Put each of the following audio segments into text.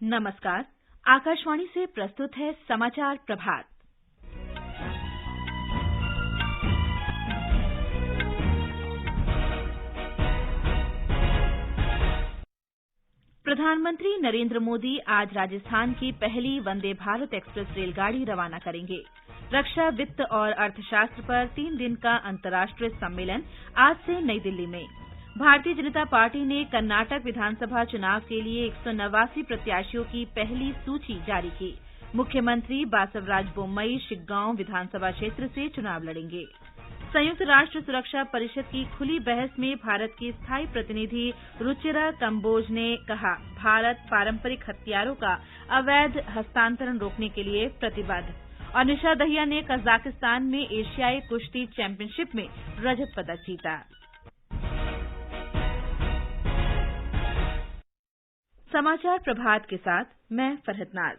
नमस्कार। आकाशवाणी से प्रस्तुत है समाचार प्रभात। प्रधानमंत्री नरेंद्र मोदी आज राजस्थान की पहली वंदे भारत एक्सप्रेस रेलगाड़ी रवाना करेंगे। रक्षा, वित्त और अर्थशास्त्र पर 3 दिन का अंतर्राष्ट्रीय सम्मेलन आज से नई दिल्ली में। भारतीय जनता पार्टी ने कर्नाटक विधानसभा चुनाव के लिए 189 प्रत्याशियों की पहली सूची जारी की। मुख्यमंत्री बासवराज बोम्मई शिग्गांव विधानसभा क्षेत्र से चुनाव लड़ेंगे। संयुक्त राष्ट्र सुरक्षा परिषद की खुली बहस में भारत की स्थायी प्रतिनिधि रुचिरा कंबोज ने कहा, भारत पारंपरिक हथियारों का अवैध हस्तांतरण रोकने के लिए प्रतिबद्ध। और निशा दहिया ने कजाकिस्तान में एशियाई कुश्ती चैंपियनशिप में रजत पदक जीता। समाचार प्रभात के साथ मैं फरहत नाज।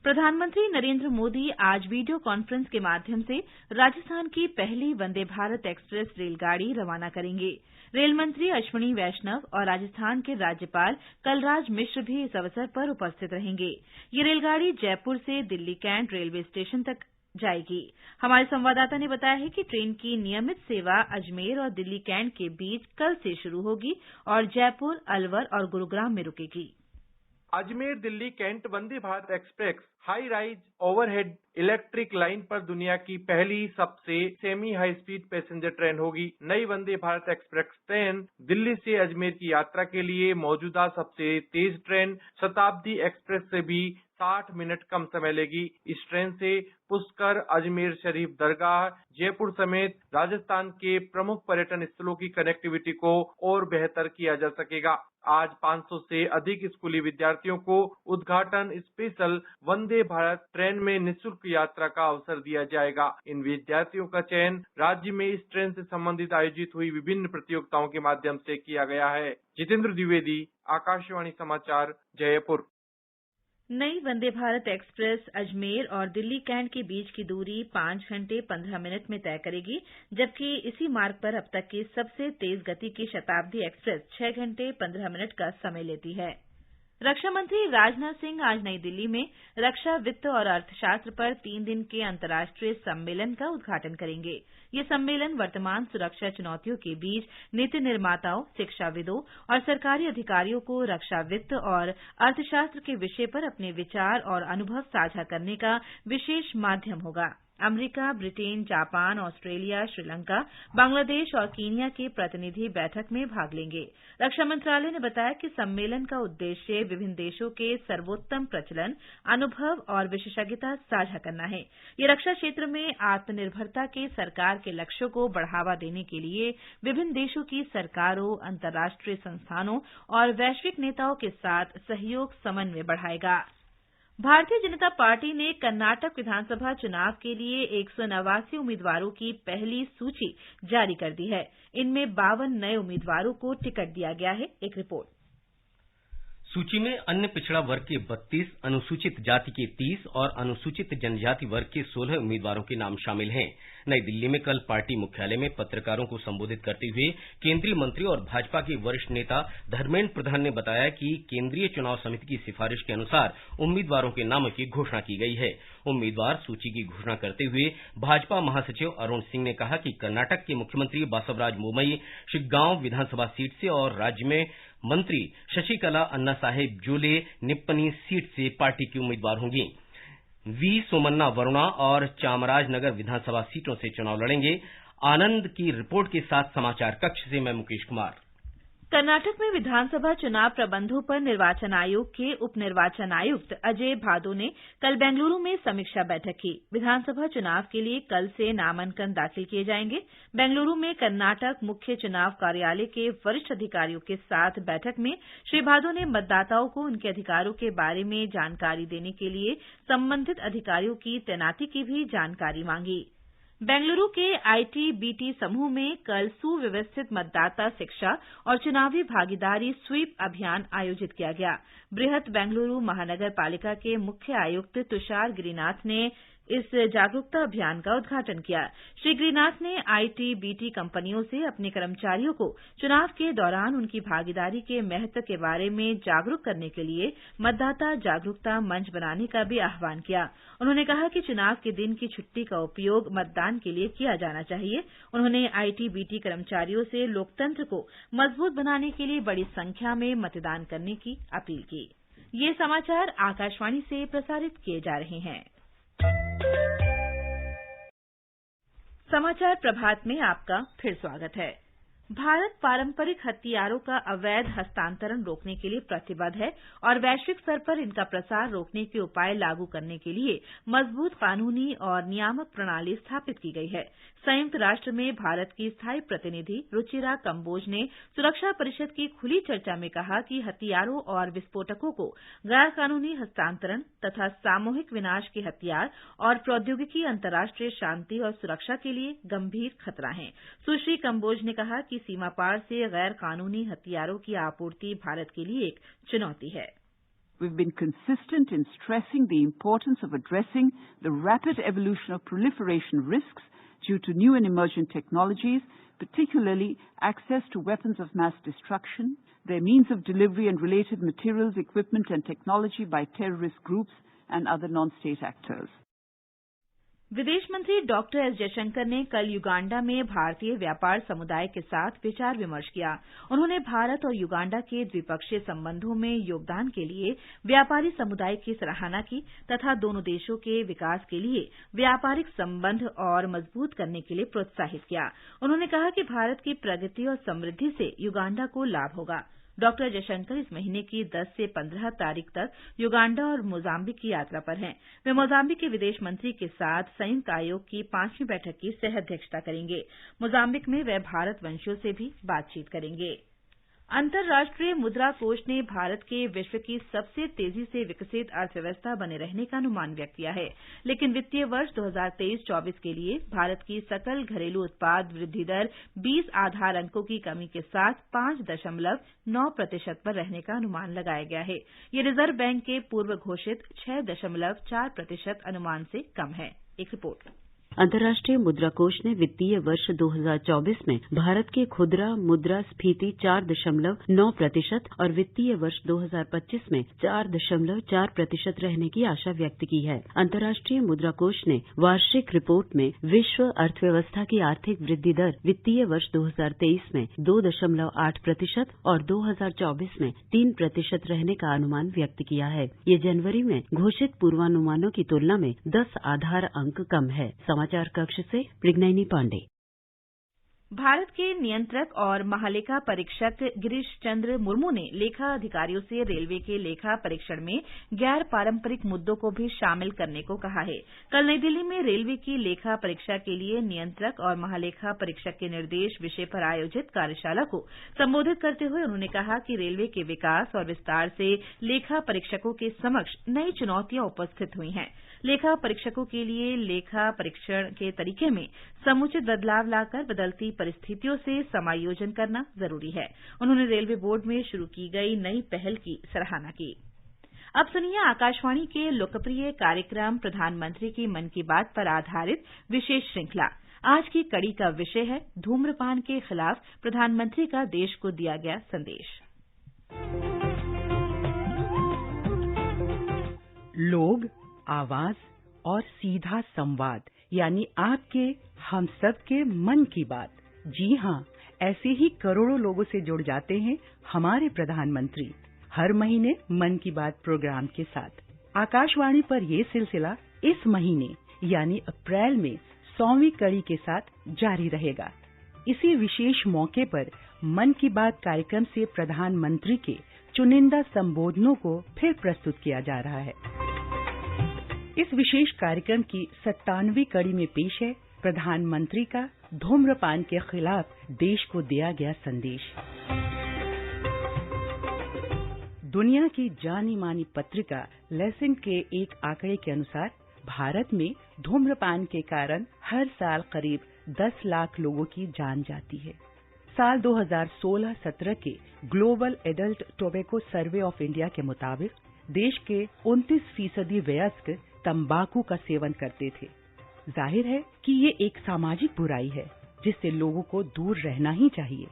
प्रधानमंत्री नरेंद्र मोदी आज वीडियो कॉन्फ्रेंस के माध्यम से राजस्थान की पहली वंदे भारत एक्सप्रेस रेलगाड़ी रवाना करेंगे। रेल मंत्री अश्विनी वैष्णव और राजस्थान के राज्यपाल कलराज मिश्र भी इस अवसर पर उपस्थित रहेंगे। ये रेलगाड़ी जयपुर से दिल्ली कैंट रेलवे स्टेशन तक जाएगी। हमारे संवाददाता ने बताया है कि ट्रेन की नियमित सेवा अजमेर और दिल्ली कैंट के बीच कल से शुरू होगी और जयपुर, अलवर और गुरुग्राम में रुकेगी। Ajmer Delhi cantt Vande Bharat express high rise overhead electric line पर दुनिया की पहली सबसे semi high speed passenger train होगी। नई वंदे भारत एक्सप्रेस ट्रेन दिल्ली से अजमेर की यात्रा के लिए मौजूदा सबसे तेज ट्रेन शताब्दी एक्सप्रेस से भी 60 मिनट कम समय लेगी। इस ट्रेन से पुष्कर, अजमेर शरीफ दरगाह, जयपुर समेत राजस्थान के प्रमुख पर्यटन स्थलों की कनेक्टिविटी को और बेहतर किया जा सकेगा। आज 500 से अधिक स्कूली विद्यार्थियों को उद्घाटन स्पेशल वंदे भारत ट्रेन में निःशुल्क यात्रा का अवसर दिया जाएगा। इन विद्यार्थियों का चयन राज्य में इस ट्रेन से संबंधित आयोजित हुई विभिन्न प्रतियोगिताओं के माध्यम से किया गया है। जितेंद्र द्विवेदी, आकाशवाणी समाचार, जयपुर। नई वंदे भारत एक्सप्रेस अजमेर और दिल्ली कैंट के बीच की दूरी 5 घंटे 15 मिनट में तय करेगी, जबकि इसी मार्ग पर अब तक की सबसे तेज गति की शताब्दी एक्सप्रेस 6 घंटे 15 मिनट का समय लेती है। रक्षा मंत्री राजनाथ सिंह आज नई दिल्ली में रक्षा, वित्त और अर्थशास्त्र पर 3 दिन के अंतर्राष्ट्रीय सम्मेलन का उद्घाटन करेंगे। ये सम्मेलन वर्तमान सुरक्षा चुनौतियों के बीच नीति निर्माताओं, शिक्षाविदों और सरकारी अधिकारियों को रक्षा, वित्त और अर्थशास्त्र के विषय पर अपने विचार और अनुभव साझा करने का विशेष माध्यम होगा। America, Britain, Japan, Australia, Sri Lanka, Bangladesh और कीनिया के प्रतिनिधि बैठक में भाग लेंगे। रक्षा मंत्रालय ने बताया कि सम्मेलन का उद्देश्य विभिन्न देशों के सर्वोत्तम प्रचलन, अनुभव और विशेषज्ञता साझा करना है। ये रक्षा क्षेत्र में आत्मनिर्भरता के सरकार के लक्ष्यों को बढ़ावा देने के लिए विभिन्न देशों की सरकारों, अंतर्राष्ट्रीय संस्थानों और वैश्विक नेताओं के साथ सहयोग समन्वय बढ़ाएगा। भारतीय जनता पार्टी ने कर्नाटक विधानसभा चुनाव के लिए 189 उम्मीदवारों की पहली सूची जारी कर दी है। इनमें 52 नए उम्मीदवारों को टिकट दिया गया है। एक रिपोर्ट। सूची में अन्य पिछड़ा वर्ग के 32, अनुसूचित जाति के 30 और अनुसूचित जनजाति वर्ग के 16 उम्मीदवारों के नाम शामिल हैं। नई दिल्ली में कल पार्टी मुख्यालय में पत्रकारों को संबोधित करते हुए केंद्रीय मंत्री और भाजपा के वरिष्ठ नेता धर्मेंद्र प्रधान ने बताया कि केंद्रीय चुनाव समिति की सिफारिश के अनुसार उम्मीदवारों के नामों की घोषणा की गई है। उम्मीदवार सूची की घोषणा करते हुए भाजपा महासचिव अरुण सिंह ने कहा कि कर्नाटक के मुख्यमंत्री बासवराज बोम्मई शिग्गांव विधानसभा सीट से और राज्य में मंत्री शशिकला अन्ना साहेब जोले निप्पनी सीट से पार्टी की उम्मीदवार होंगी। वी सोमन्ना वरुणा और चामराजनगर विधानसभा सीटों से चुनाव लड़ेंगे। आनंद की रिपोर्ट के साथ समाचार कक्ष से मैं मुकेश कुमार। कर्नाटक में विधानसभा चुनाव प्रबंधों पर निर्वाचन आयोग के उप निर्वाचन आयुक्त अजय भादो ने कल बेंगलुरु में समीक्षा बैठक की। विधानसभा चुनाव के लिए कल से नामांकन दाखिल किए जाएंगे। बेंगलुरु में कर्नाटक मुख्य चुनाव कार्यालय के वरिष्ठ अधिकारियों के साथ बैठक में श्री भादो ने मतदाताओं को उनके अधिकारों के बारे में जानकारी देने के लिए संबंधित अधिकारियों की तैनाती की भी जानकारी मांगी। बेंगलुरु के आईटी-बीटी समूह में कल सुव्यवस्थित मतदाता शिक्षा और चुनावी भागीदारी स्वीप अभियान आयोजित किया गया। बृहत बेंगलुरु महानगर पालिका के मुख्य आयुक्त तुषार गिरिनाथ ने इस जागरूकता अभियान का उद्घाटन किया। श्री गिरिनाथ ने आईटी-बीटी कंपनियों से अपने कर्मचारियों को चुनाव के दौरान उनकी भागीदारी के महत्व के बारे में जागरूक करने के लिए मतदाता जागरूकता मंच बनाने का भी आह्वान किया। उन्होंने कहा कि चुनाव के दिन की छुट्टी का उपयोग मतदान के लिए किया जाना चाहिए। उन्होंने आईटी-बीटी कर्मचारियों से लोकतंत्र को मजबूत बनाने के लिए बड़ी संख्या में मतदान करने की अपील की। ये समाचार आकाशवाणी से प्रसारित किए जा रहे हैं। समाचार प्रभात में आपका फिर स्वागत है। भारत पारंपरिक हथियारों का अवैध हस्तांतरण रोकने के लिए प्रतिबद्ध है और वैश्विक स्तर पर इनका प्रसार रोकने के उपाय लागू करने के लिए मजबूत कानूनी और नियामक प्रणाली स्थापित की गई है। संयुक्त राष्ट्र में भारत की स्थायी प्रतिनिधि रुचिरा कंबोज ने सुरक्षा परिषद की खुली चर्चा में कहा कि हथियारों और विस्फोटकों को गैर कानूनी हस्तांतरण तथा सामूहिक विनाश के हथियार और प्रौद्योगिकी अंतर्राष्ट्रीय शांति और सुरक्षा के लिए गंभीर खतरा है। सुश्री कंबोज ने कहा कि सीमा पार से गैर कानूनी हथियारों की आपूर्ति भारत के लिए एक चुनौती है। We've been consistent in stressing the importance of addressing the rapid evolution of proliferation risks due to new and emerging technologies, particularly access to weapons of mass destruction, their means of delivery and related materials, equipment and technology by terrorist groups and other non-state actors. विदेश मंत्री doctor S Jaishankar ने कल Uganda में भारतीय व्यापार समुदाय के साथ विचार विमर्श किया। उन्होंने भारत और युगांडा के द्विपक्षीय संबंधों में योगदान के लिए व्यापारी समुदाय की सराहना की तथा दोनों देशों के विकास के लिए व्यापारिक संबंध और मजबूत करने के लिए प्रोत्साहित किया। उन्होंने कहा कि भारत की प्रगति और समृद्धि से युगांडा को लाभ होगा। डॉक्टर जयशंकर इस महीने की 10 से 15 तारीख तक युगांडा और मोजाम्बिक की यात्रा पर हैं। वे मोजाम्बिक के विदेश मंत्री के साथ संयुक्त आयोग की 5वीं बैठक की सह-अध्यक्षता करेंगे। मोजाम्बिक में वे भारत वंशियों से भी बातचीत करेंगे। अंतर्राष्ट्रीय मुद्रा कोष ने भारत के विश्व की सबसे तेजी से विकसित अर्थव्यवस्था बने रहने का अनुमान व्यक्त किया है, लेकिन वित्तीय वर्ष 2023-24 के लिए भारत की सकल घरेलू उत्पाद वृद्धि दर 20 आधार अंकों की कमी के साथ 5.9% पर रहने का अनुमान लगाया गया है। ये रिजर्व बैंक के पूर्व घोषित 6.4% अनुमान से कम है। एक रिपोर्ट। अंतर्राष्ट्रीय मुद्रा कोष ने वित्तीय वर्ष 2024 में भारत की खुदरा मुद्रा स्फीति 4.9% और वित्तीय वर्ष 2025 में 4.4% रहने की आशा व्यक्त की है। अंतर्राष्ट्रीय मुद्रा कोष ने वार्षिक रिपोर्ट में विश्व अर्थव्यवस्था की आर्थिक वृद्धि दर वित्तीय वर्ष 2023 में 2.8% और 2024 में 3% रहने का अनुमान व्यक्त किया है। ये जनवरी में घोषित पूर्वानुमानों की तुलना में 10 आधार अंक कम है। समाचार कक्ष से मृगनयनी पांडे। भारत के नियंत्रक और महालेखा परीक्षक गिरीश चंद्र मुर्मू ने लेखा अधिकारियों से रेलवे के लेखा परीक्षण में गैर पारंपरिक मुद्दों को भी शामिल करने को कहा है। कल नई दिल्ली में रेलवे की लेखा परीक्षा के लिए नियंत्रक और महालेखा परीक्षक के निर्देश विषय पर आयोजित कार्यशाला को संबोधित करते हुए उन्होंने कहा कि रेलवे के विकास और विस्तार से लेखा परीक्षकों के समक्ष नई चुनौतियां उपस्थित हुई हैं। लेखा परीक्षकों के लिए लेखा परीक्षण के तरीके में समुचित बदलाव लाकर बदलती परिस्थितियों से समायोजन करना जरूरी है। उन्होंने रेलवे बोर्ड में शुरू की गई नई पहल की सराहना की। अब सुनिए आकाशवाणी के लोकप्रिय कार्यक्रम प्रधानमंत्री की मन की बात पर आधारित विशेष श्रृंखला। आज की कड़ी का विषय है धूम्रपान के खिलाफ प्रधानमंत्री का देश को दिया गया संदेश। लोग, आवाज और सीधा संवाद, यानी आपके हम सब के मन की बात। जी हाँ, ऐसे ही करोड़ों लोगों से जुड़ जाते हैं हमारे प्रधानमंत्री हर महीने मन की बात प्रोग्राम के साथ। आकाशवाणी पर ये सिलसिला इस महीने यानी अप्रैल में 100वीं कड़ी के साथ जारी रहेगा। इसी विशेष मौके पर मन की बात कार्यक्रम से प्रधानमंत्री के चुनिंदा संबोधनों को फिर प्रस्तुत किया जा रहा है। इस विशेष कार्यक्रम की 97वीं कड़ी में पेश है प्रधानमंत्री का धूम्रपान के खिलाफ देश को दिया गया संदेश। दुनिया की जानी मानी पत्रिका लेसन के एक आंकड़े के अनुसार भारत में धूम्रपान के कारण हर साल करीब 10 लाख लोगों की जान जाती है। साल 2016-17 के global adult tobacco survey of India के मुताबिक देश के 29% वयस्क तंबाकू का सेवन करते थे। जाहिर है कि ये एक सामाजिक बुराई है जिससे लोगों को दूर रहना ही चाहिए।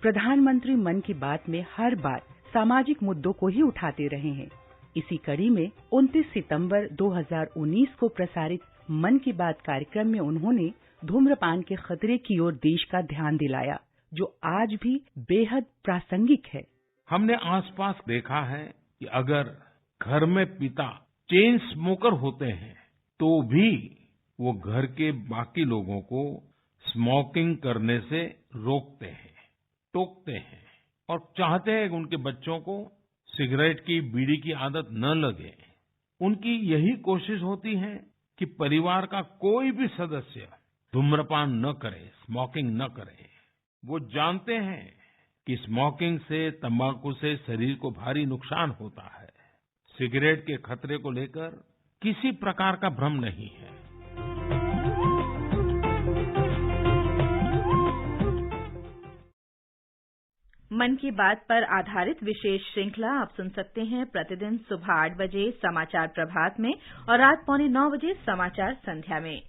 प्रधानमंत्री मन की बात में हर बार सामाजिक मुद्दों को ही उठाते रहे हैं। इसी कड़ी में 29 सितंबर 2019 को प्रसारित मन की बात कार्यक्रम में उन्होंने धूम्रपान के खतरे की ओर देश का ध्यान दिलाया, जो आज भी बेहद प्रासंगिक है। हमने आसपास देखा है कि अगर घर में पिता चेन स्मोकर होते हैं तो भी वो घर के बाकी लोगों को स्मोकिंग करने से रोकते हैं, टोकते हैं और चाहते हैं कि उनके बच्चों को सिगरेट की, बीड़ी की आदत न लगे। उनकी यही कोशिश होती है कि परिवार का कोई भी सदस्य धूम्रपान न करे, स्मोकिंग न करे। वो जानते हैं कि स्मोकिंग से, तंबाकू से शरीर को भारी नुकसान होता है। सिगरेट के खतरे को लेकर किसी प्रकार का भ्रम नहीं है। मन की बात पर आधारित विशेष श्रृंखला आप सुन सकते हैं प्रतिदिन सुबह 8 बजे समाचार प्रभात में और रात 8:45 बजे समाचार संध्या में।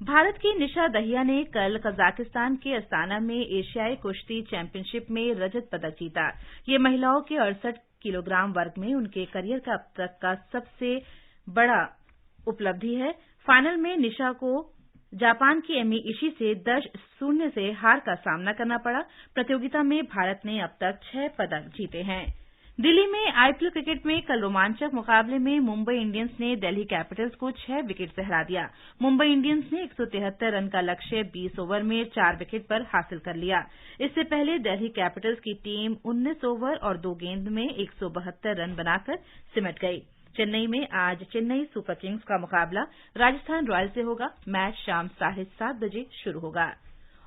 भारत की निशा दहिया ने कल कजाकिस्तान के अस्ताना में एशियाई कुश्ती चैंपियनशिप में रजत पदक जीता। ये महिलाओं के 68 किलोग्राम वर्ग में उनके करियर का अब तक का सबसे बड़ा उपलब्धि है। फाइनल में निशा को जापान की एमी इशी से 10-0 से हार का सामना करना पड़ा। प्रतियोगिता में भारत ने अब तक 6 पदक जीते हैं। दिल्ली में आईपीएल क्रिकेट में कल रोमांचक मुकाबले में मुंबई इंडियंस ने दिल्ली कैपिटल्स को 6 विकेट से हरा दिया। मुंबई इंडियंस ने 173 रन का लक्ष्य 20 ओवर में 4 विकेट पर हासिल कर लिया। इससे पहले दिल्ली कैपिटल्स की टीम 19 ओवर और 2 गेंद में 172 रन बनाकर सिमट गई। चेन्नई में आज चेन्नई सुपर किंग्स का मुकाबला राजस्थान रॉयल्स से होगा। मैच शाम 7:30 बजे शुरू होगा।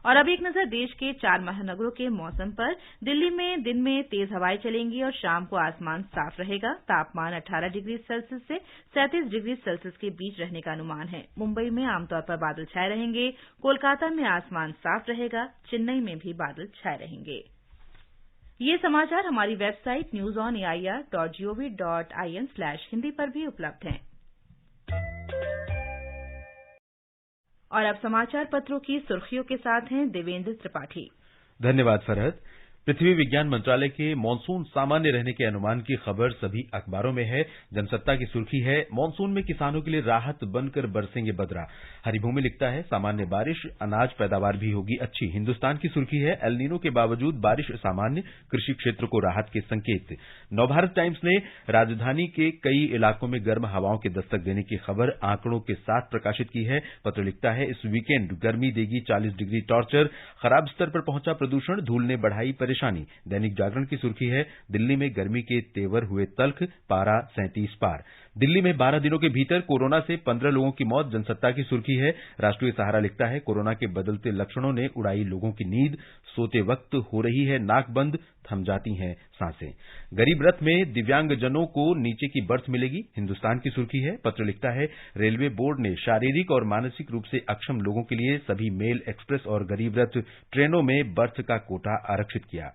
और अब एक नजर देश के 4 महानगरों के मौसम पर। दिल्ली में दिन में तेज हवाएं चलेंगी और शाम को आसमान साफ रहेगा। तापमान 18 डिग्री सेल्सियस से 37 डिग्री सेल्सियस के बीच रहने का अनुमान है। मुंबई में आमतौर पर बादल छाए रहेंगे। कोलकाता में आसमान साफ रहेगा। चेन्नई में भी बादल छाए रहेंगे। ये समाचार हमारी वेबसाइट newsonair.gov.in/hindi पर भी उपलब्ध हैं। और अब समाचार पत्रों की सुर्खियों के साथ हैं देवेंद्र त्रिपाठी। धन्यवाद फरहत। पृथ्वी विज्ञान मंत्रालय के मानसून सामान्य रहने के अनुमान की खबर सभी अखबारों में है। जनसत्ता की सुर्खी है, मानसून में किसानों के लिए राहत बनकर बरसेंगे बदरा। हरिभूमि लिखता है, सामान्य बारिश, अनाज पैदावार भी होगी अच्छी। हिंदुस्तान की सुर्खी है, एल नीनो के बावजूद बारिश सामान्य, कृषि क्षेत्र को राहत के संकेत। नवभारत टाइम्स ने राजधानी के कई इलाकों में गर्म हवाओं के दस्तक देने की खबर आंकड़ों के साथ प्रकाशित की है। पत्र लिखता है, इस वीकेंड गर्मी देगी 40 डिग्री टॉर्चर, खराब स्तर पर पहुंचा प्रदूषण, धूल ने बढ़ाई परेशानी। दैनिक जागरण की सुर्खी है, दिल्ली में गर्मी के तेवर हुए तल्ख, पारा 37 पार। दिल्ली में 12 दिनों के भीतर कोरोना से 15 लोगों की मौत। जनसत्ता की सुर्खी है, राष्ट्रीय सहारा लिखता है, कोरोना के बदलते लक्षणों ने उड़ाई लोगों की नींद, सोते वक्त हो रही है नाक बंद, थम जाती हैं सांसें। गरीब रथ में दिव्यांगजनों को नीचे की बर्थ मिलेगी। हिंदुस्तान की सुर्खी है, पत्र लिखता है, रेलवे बोर्ड ने शारीरिक और मानसिक रूप से अक्षम लोगों के लिए सभी मेल एक्सप्रेस और गरीब रथ ट्रेनों में बर्थ का कोटा आरक्षित किया।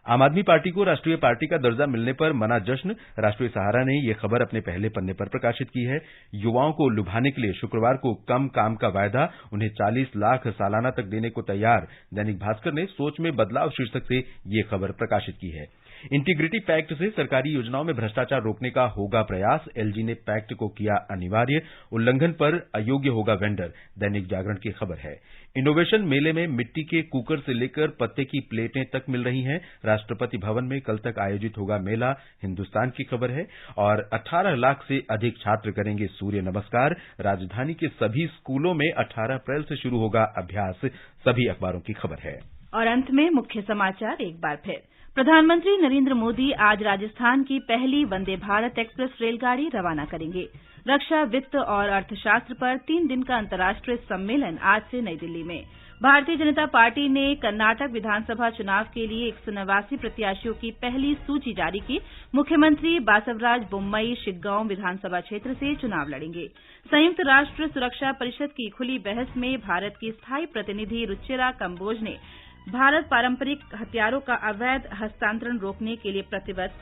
आम आदमी पार्टी को राष्ट्रीय पार्टी का दर्जा मिलने पर मना जश्न। राष्ट्रीय सहारा ने यह खबर अपने पहले पन्ने पर प्रकाशित की है। युवाओं को लुभाने के लिए शुक्रवार को कम काम का वायदा, उन्हें 40 लाख सालाना तक देने को तैयार। दैनिक भास्कर ने सोच में बदलाव शीर्षक से यह खबर प्रकाशित की है। इंटीग्रिटी पैक्ट से सरकारी योजनाओं में भ्रष्टाचार रोकने का होगा प्रयास। एलजी ने पैक्ट को किया अनिवार्य, उल्लंघन पर अयोग्य होगा वेंडर। दैनिक जागरण की खबर है। इनोवेशन मेले में मिट्टी के कुकर से लेकर पत्ते की प्लेटें तक मिल रही हैं। राष्ट्रपति भवन में कल तक आयोजित होगा मेला। हिंदुस्तान की खबर है। और 18 लाख से अधिक छात्र करेंगे सूर्य नमस्कार। राजधानी के सभी स्कूलों में 18 अप्रैल से शुरू होगा अभ्यास। सभी अखबारों की खबर है। और अंत में मुख्य समाचार एक बार फिर। प्रधानमंत्री नरेंद्र मोदी आज राजस्थान की पहली वंदे भारत एक्सप्रेस रेलगाड़ी रवाना करेंगे। रक्षा, वित्त और अर्थशास्त्र पर 3 दिन का अंतर्राष्ट्रीय सम्मेलन आज से नई दिल्ली में। भारतीय जनता पार्टी ने कर्नाटक विधानसभा चुनाव के लिए 189 प्रत्याशियों की पहली सूची जारी की। मुख्यमंत्री बासवराज बोम्मई शिग्गांव विधानसभा क्षेत्र से चुनाव लड़ेंगे। संयुक्त राष्ट्र सुरक्षा परिषद की खुली बहस में भारत की स्थायी प्रतिनिधि रुचिरा कंबोज ने भारत पारंपरिक हथियारों का अवैध हस्तांतरण रोकने के लिए प्रतिबद्ध।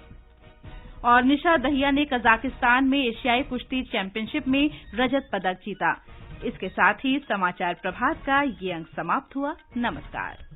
और निशा दहिया ने कजाकिस्तान में एशियाई कुश्ती चैंपियनशिप में रजत पदक जीता। इसके साथ ही समाचार प्रभात का ये अंक समाप्त हुआ। नमस्कार।